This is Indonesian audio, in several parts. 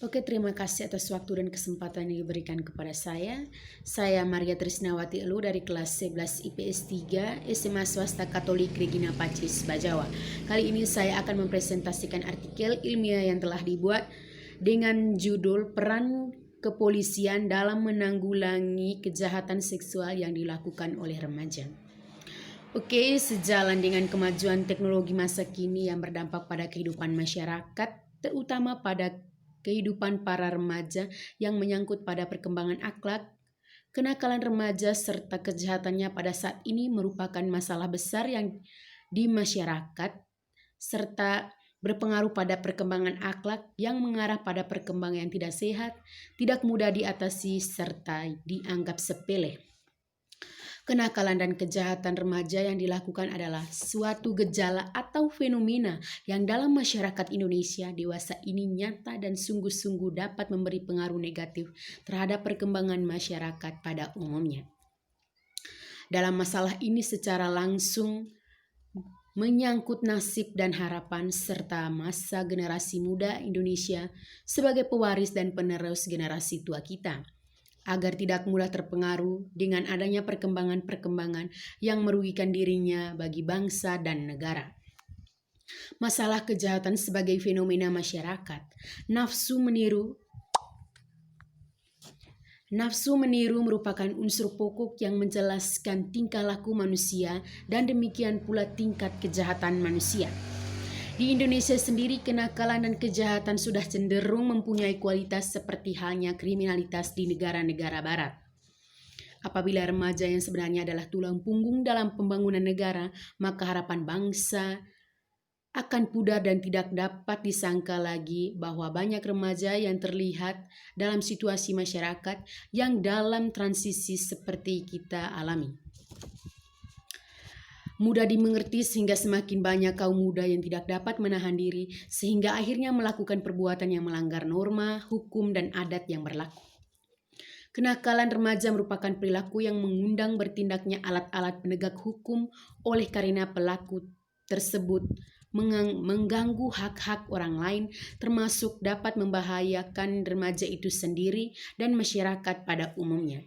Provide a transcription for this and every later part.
Oke, terima kasih atas waktu dan kesempatan yang diberikan kepada saya. Saya Maria Trisnawati Elu dari kelas 11 IPS 3 SMA Swasta Katolik Regina Pacis, Bajawa. Kali ini saya akan mempresentasikan artikel ilmiah yang telah dibuat dengan judul Peran Kepolisian dalam Menanggulangi Kejahatan Seksual yang dilakukan oleh remaja. Oke, sejalan dengan kemajuan teknologi masa kini yang berdampak pada kehidupan masyarakat, terutama pada kehidupan para remaja yang menyangkut pada perkembangan akhlak, kenakalan remaja serta kejahatannya pada saat ini merupakan masalah besar yang di masyarakat serta berpengaruh pada perkembangan akhlak yang mengarah pada perkembangan yang tidak sehat, tidak mudah diatasi serta dianggap sepele. Kenakalan dan kejahatan remaja yang dilakukan adalah suatu gejala atau fenomena yang dalam masyarakat Indonesia dewasa ini nyata dan sungguh-sungguh dapat memberi pengaruh negatif terhadap perkembangan masyarakat pada umumnya. Dalam masalah ini secara langsung menyangkut nasib dan harapan serta masa generasi muda Indonesia sebagai pewaris dan penerus generasi tua kita, agar tidak mudah terpengaruh dengan adanya perkembangan-perkembangan yang merugikan dirinya bagi bangsa dan negara. Masalah kejahatan sebagai fenomena masyarakat, nafsu meniru merupakan unsur pokok yang menjelaskan tingkah laku manusia dan demikian pula tingkat kejahatan manusia. Di Indonesia sendiri, kenakalan dan kejahatan sudah cenderung mempunyai kualitas seperti halnya kriminalitas di negara-negara barat. Apabila remaja yang sebenarnya adalah tulang punggung dalam pembangunan negara, maka harapan bangsa akan pudar dan tidak dapat disangka lagi bahwa banyak remaja yang terlihat dalam situasi masyarakat yang dalam transisi seperti kita alami. Mudah dimengerti sehingga semakin banyak kaum muda yang tidak dapat menahan diri sehingga akhirnya melakukan perbuatan yang melanggar norma, hukum, dan adat yang berlaku. Kenakalan remaja merupakan perilaku yang mengundang bertindaknya alat-alat penegak hukum oleh karena pelaku tersebut mengganggu hak-hak orang lain termasuk dapat membahayakan remaja itu sendiri dan masyarakat pada umumnya.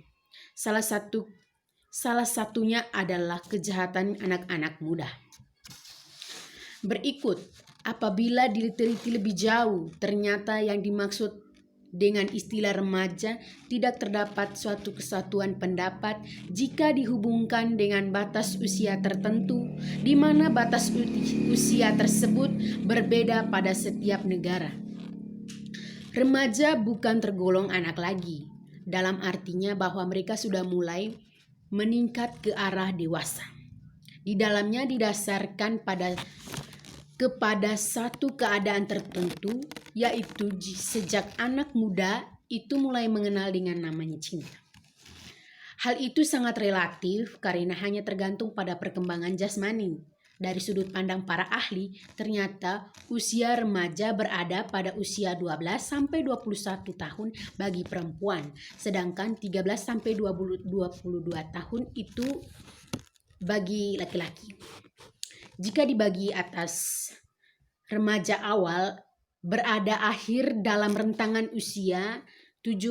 Salah satunya adalah kejahatan anak-anak muda. Berikut, apabila diteliti lebih jauh, ternyata yang dimaksud dengan istilah remaja tidak terdapat suatu kesatuan pendapat jika dihubungkan dengan batas usia tertentu, di mana batas usia tersebut berbeda pada setiap negara. Remaja bukan tergolong anak lagi, dalam artinya bahwa mereka sudah mulai meningkat ke arah dewasa. Di dalamnya didasarkan kepada satu keadaan tertentu, yaitu sejak anak muda itu mulai mengenal dengan namanya cinta. Hal itu sangat relatif karena hanya tergantung pada perkembangan jasmani. Dari sudut pandang para ahli, ternyata usia remaja berada pada usia 12 sampai 21 tahun bagi perempuan, sedangkan 13 sampai 22 tahun itu bagi laki-laki. Jika dibagi atas, remaja awal berada akhir dalam rentangan usia 17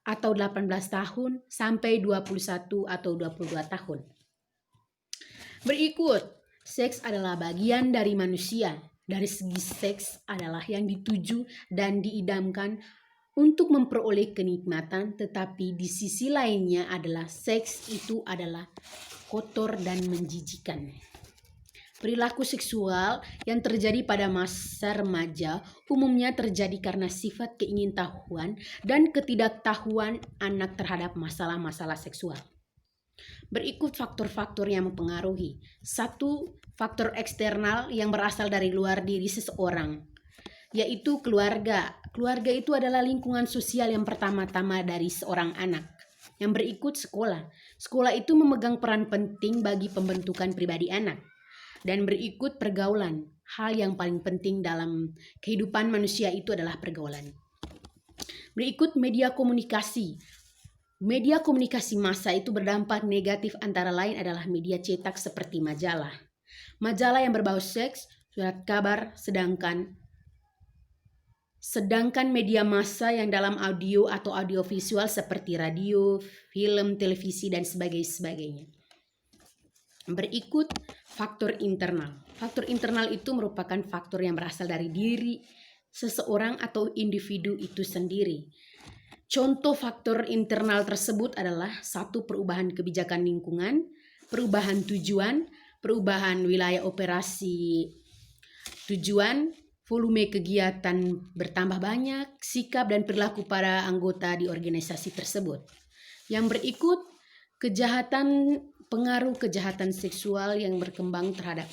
atau 18 tahun sampai 21 atau 22 tahun. Berikut, seks adalah bagian dari manusia. Dari segi seks adalah yang dituju dan diidamkan untuk memperoleh kenikmatan, tetapi di sisi lainnya adalah seks itu adalah kotor dan menjijikan. Perilaku seksual yang terjadi pada masa remaja umumnya terjadi karena sifat keingintahuan dan ketidaktahuan anak terhadap masalah-masalah seksual. Berikut faktor-faktor yang mempengaruhi. 1. Faktor eksternal yang berasal dari luar diri seseorang, yaitu keluarga. Keluarga itu adalah lingkungan sosial yang pertama-tama dari seorang anak. Yang berikut sekolah. Sekolah itu memegang peran penting bagi pembentukan pribadi anak. Dan berikut pergaulan. Hal yang paling penting dalam kehidupan manusia itu adalah pergaulan. Berikut media komunikasi. Media komunikasi massa itu berdampak negatif, antara lain adalah media cetak seperti majalah. Majalah yang berbau seks, surat kabar, Sedangkan media massa yang dalam audio atau audiovisual seperti radio, film, televisi, dan sebagainya. Berikut faktor internal. Faktor internal itu merupakan faktor yang berasal dari diri seseorang atau individu itu sendiri. Contoh faktor internal tersebut adalah satu, perubahan kebijakan lingkungan, perubahan tujuan, perubahan wilayah operasi tujuan, volume kegiatan bertambah banyak, sikap dan perilaku para anggota di organisasi tersebut. Yang berikut, pengaruh kejahatan seksual yang berkembang terhadap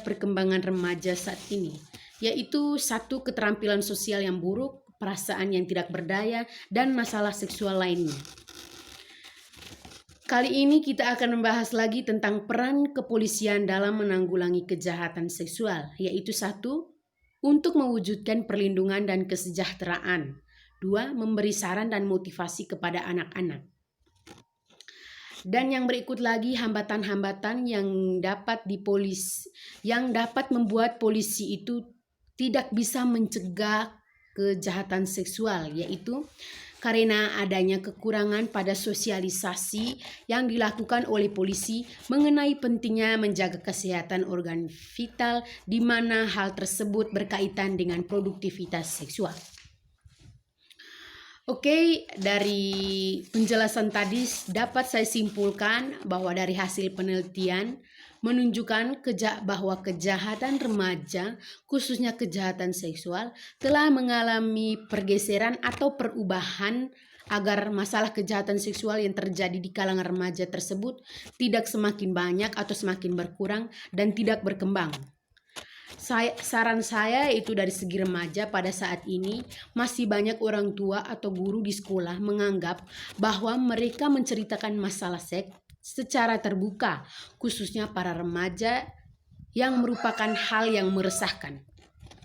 perkembangan remaja saat ini, yaitu satu, keterampilan sosial yang buruk, perasaan yang tidak berdaya, dan masalah seksual lainnya. Kali ini kita akan membahas lagi tentang peran kepolisian dalam menanggulangi kejahatan seksual, yaitu satu, untuk mewujudkan perlindungan dan kesejahteraan. Dua, memberi saran dan motivasi kepada anak-anak. Dan yang berikut lagi hambatan-hambatan yang dapat membuat polisi itu tidak bisa mencegah kejahatan seksual, yaitu karena adanya kekurangan pada sosialisasi yang dilakukan oleh polisi mengenai pentingnya menjaga kesehatan organ vital, di mana hal tersebut berkaitan dengan produktivitas seksual. Oke, dari penjelasan tadi dapat saya simpulkan bahwa dari hasil penelitian menunjukkan bahwa kejahatan remaja, khususnya kejahatan seksual, telah mengalami pergeseran atau perubahan agar masalah kejahatan seksual yang terjadi di kalangan remaja tersebut tidak semakin banyak atau semakin berkurang dan tidak berkembang. Saran saya itu dari segi remaja pada saat ini masih banyak orang tua atau guru di sekolah menganggap bahwa mereka menceritakan masalah seks secara terbuka, khususnya para remaja, yang merupakan hal yang meresahkan.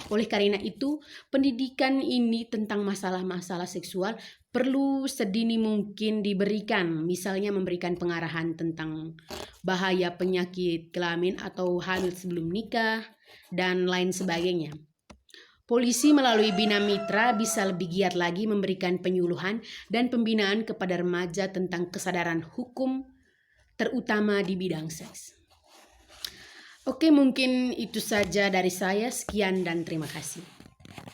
Oleh karena itu, pendidikan ini tentang masalah-masalah seksual perlu sedini mungkin diberikan, misalnya memberikan pengarahan tentang bahaya penyakit kelamin atau hamil sebelum nikah, dan lain sebagainya. Polisi melalui Bina Mitra bisa lebih giat lagi memberikan penyuluhan dan pembinaan kepada remaja tentang kesadaran hukum, terutama di bidang seks. Oke, mungkin itu saja dari saya. Sekian dan terima kasih.